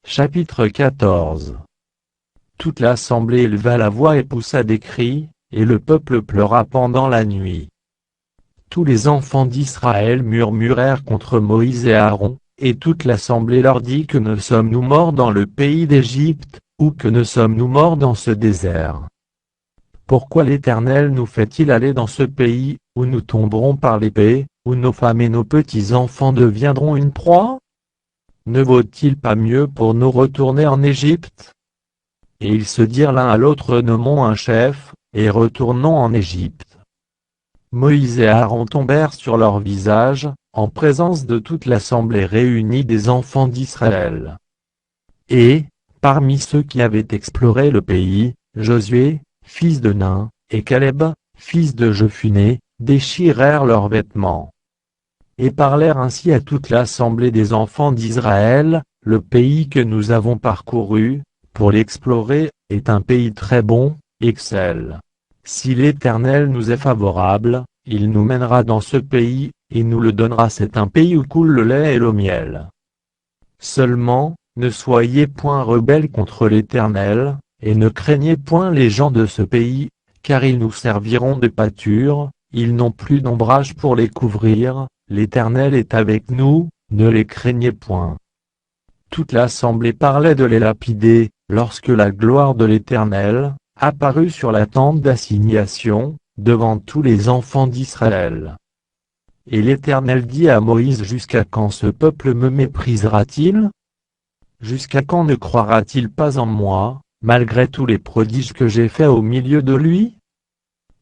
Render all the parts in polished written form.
Chapitre 14. Toute l'assemblée éleva la voix et poussa des cris, et le peuple pleura pendant la nuit. Tous les enfants d'Israël murmurèrent contre Moïse et Aaron, et toute l'assemblée leur dit: Que ne sommes-nous morts dans le pays d'Égypte, ou que ne sommes-nous morts dans ce désert? Pourquoi l'Éternel nous fait-il aller dans ce pays, où nous tomberons par l'épée, où nos femmes et nos petits-enfants deviendront une proie? Ne vaut-il pas mieux pour nous retourner en Égypte? Et ils se dirent l'un à l'autre: Nommons un chef, et retournons en Égypte. Moïse et Aaron tombèrent sur leur visage, en présence de toute l'assemblée réunie des enfants d'Israël. Et, parmi ceux qui avaient exploré le pays, Josué, fils de Nun, et Caleb, fils de Jephunnée, déchirèrent leurs vêtements. Et parlèrent ainsi à toute l'assemblée des enfants d'Israël: Le pays que nous avons parcouru, pour l'explorer, est un pays très bon, excellent. Si l'Éternel nous est favorable, il nous mènera dans ce pays, et nous le donnera. C'est un pays où coule le lait et le miel. Seulement, ne soyez point rebelles contre l'Éternel, et ne craignez point les gens de ce pays, car ils nous serviront de pâture, ils n'ont plus d'ombrage pour les couvrir. L'Éternel est avec nous, ne les craignez point. Toute l'assemblée parlait de les lapider, lorsque la gloire de l'Éternel apparut sur la tente d'assignation, devant tous les enfants d'Israël. Et l'Éternel dit à Moïse: Jusqu'à quand ce peuple me méprisera-t-il? Jusqu'à quand ne croira-t-il pas en moi, malgré tous les prodiges que j'ai faits au milieu de lui?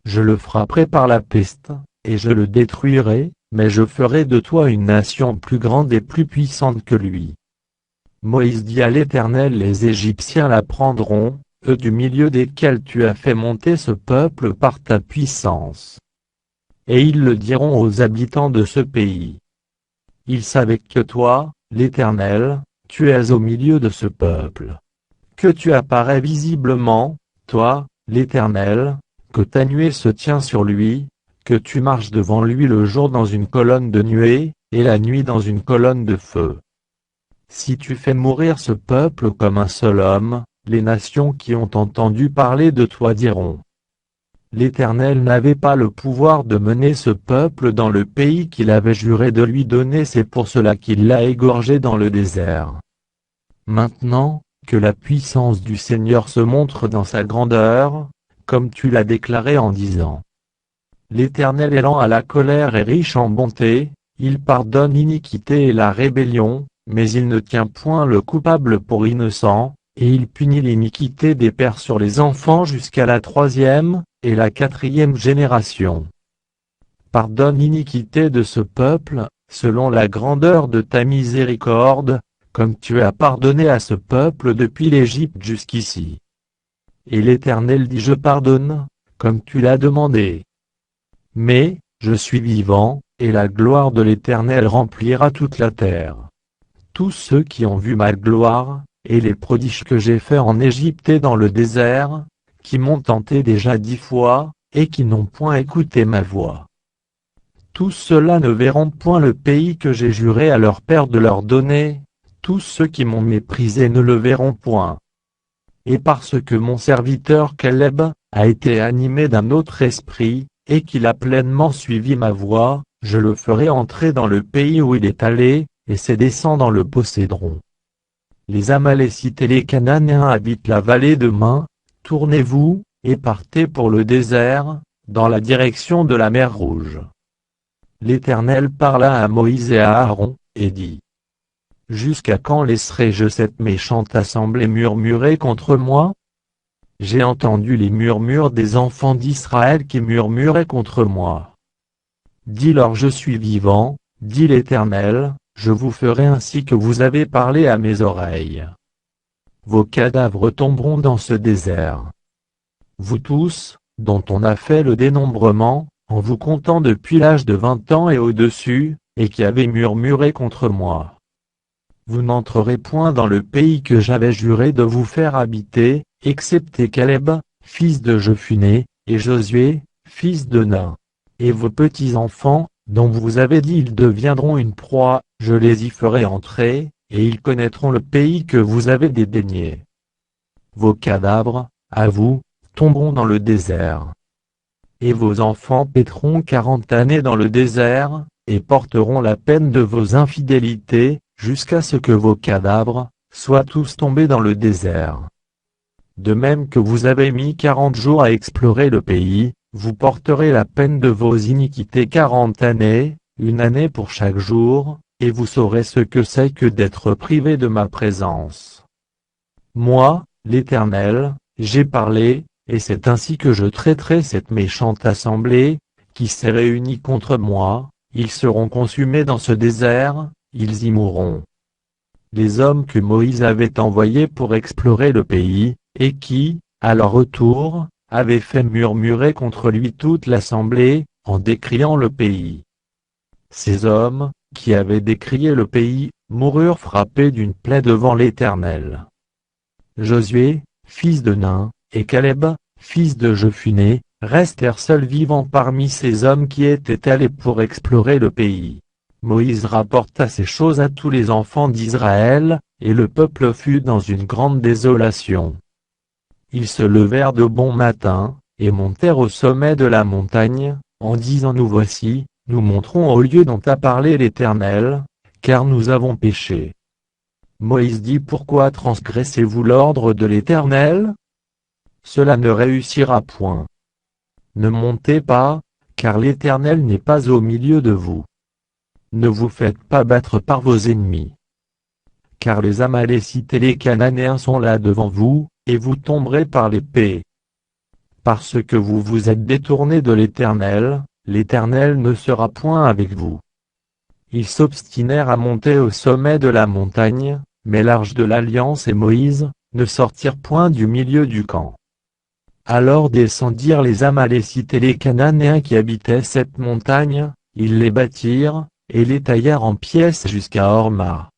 Je le frapperai par la peste, et je le détruirai, mais je ferai de toi une nation plus grande et plus puissante que lui. Moïse dit à l'Éternel: Les Égyptiens la prendront, eux du milieu desquels tu as fait monter ce peuple par ta puissance. Et ils le diront aux habitants de ce pays. Ils savaient que toi, l'Éternel, tu es au milieu de ce peuple. Que tu apparais visiblement, toi, l'Éternel, que ta nuée se tient sur lui, que tu marches devant lui le jour dans une colonne de nuée, et la nuit dans une colonne de feu. Si tu fais mourir ce peuple comme un seul homme, les nations qui ont entendu parler de toi diront: L'Éternel n'avait pas le pouvoir de mener ce peuple dans le pays qu'il avait juré de lui donner, c'est pour cela qu'il l'a égorgé dans le désert. Maintenant, que la puissance du Seigneur se montre dans sa grandeur, comme tu l'as déclaré en disant: L'Éternel est lent à la colère et riche en bonté, il pardonne l'iniquité et la rébellion, mais il ne tient point le coupable pour innocent, et il punit l'iniquité des pères sur les enfants jusqu'à la 3e et la 4e génération. Pardonne l'iniquité de ce peuple, selon la grandeur de ta miséricorde, comme tu as pardonné à ce peuple depuis l'Égypte jusqu'ici. Et l'Éternel dit: Je pardonne, comme tu l'as demandé. Mais, je suis vivant, et la gloire de l'Éternel remplira toute la terre. Tous ceux qui ont vu ma gloire, et les prodiges que j'ai faits en Égypte et dans le désert, qui m'ont tenté déjà 10 fois, et qui n'ont point écouté ma voix. Tous ceux-là ne verront point le pays que j'ai juré à leur père de leur donner, tous ceux qui m'ont méprisé ne le verront point. Et parce que mon serviteur Caleb a été animé d'un autre esprit, et qu'il a pleinement suivi ma voix, je le ferai entrer dans le pays où il est allé, et ses descendants le posséderont. Les Amalécites et les Cananéens habitent la vallée de Min. Tournez-vous, et partez pour le désert, dans la direction de la mer Rouge. L'Éternel parla à Moïse et à Aaron, et dit: Jusqu'à quand laisserai-je cette méchante assemblée murmurer contre moi? J'ai entendu les murmures des enfants d'Israël qui murmuraient contre moi. Dis-leur: Je suis vivant, dit l'Éternel, je vous ferai ainsi que vous avez parlé à mes oreilles. Vos cadavres tomberont dans ce désert. Vous tous, dont on a fait le dénombrement, en vous comptant depuis l'âge de 20 ans et au-dessus, et qui avez murmuré contre moi. Vous n'entrerez point dans le pays que j'avais juré de vous faire habiter, excepté Caleb, fils de Jephunnée, et Josué, fils de Nun. Et vos petits-enfants, dont vous avez dit: Ils deviendront une proie, je les y ferai entrer, et ils connaîtront le pays que vous avez dédaigné. Vos cadavres, à vous, tomberont dans le désert. Et vos enfants pétront 40 années dans le désert, et porteront la peine de vos infidélités, jusqu'à ce que vos cadavres soient tous tombés dans le désert. De même que vous avez mis 40 jours à explorer le pays, vous porterez la peine de vos iniquités 40 années, une année pour chaque jour, et vous saurez ce que c'est que d'être privé de ma présence. Moi, l'Éternel, j'ai parlé, et c'est ainsi que je traiterai cette méchante assemblée, qui s'est réunie contre moi. Ils seront consumés dans ce désert, ils y mourront. Les hommes que Moïse avait envoyés pour explorer le pays, et qui, à leur retour, avaient fait murmurer contre lui toute l'assemblée, en décriant le pays. Ces hommes, qui avaient décrié le pays, moururent frappés d'une plaie devant l'Éternel. Josué, fils de Nun, et Caleb, fils de Jephunnée, restèrent seuls vivants parmi ces hommes qui étaient allés pour explorer le pays. Moïse rapporta ces choses à tous les enfants d'Israël, et le peuple fut dans une grande désolation. Ils se levèrent de bon matin, et montèrent au sommet de la montagne, en disant: Nous voici, nous monterons au lieu dont a parlé l'Éternel, car nous avons péché. Moïse dit: Pourquoi transgressez-vous l'ordre de l'Éternel? Cela ne réussira point. Ne montez pas, car l'Éternel n'est pas au milieu de vous. Ne vous faites pas battre par vos ennemis. Car les Amalécites et les Cananéens sont là devant vous, et vous tomberez par l'épée. Parce que vous vous êtes détournés de l'Éternel, l'Éternel ne sera point avec vous. Ils s'obstinèrent à monter au sommet de la montagne, mais l'arche de l'Alliance et Moïse ne sortirent point du milieu du camp. Alors descendirent les Amalécites et les Cananéens qui habitaient cette montagne, ils les battirent, et les taillèrent en pièces jusqu'à Horma.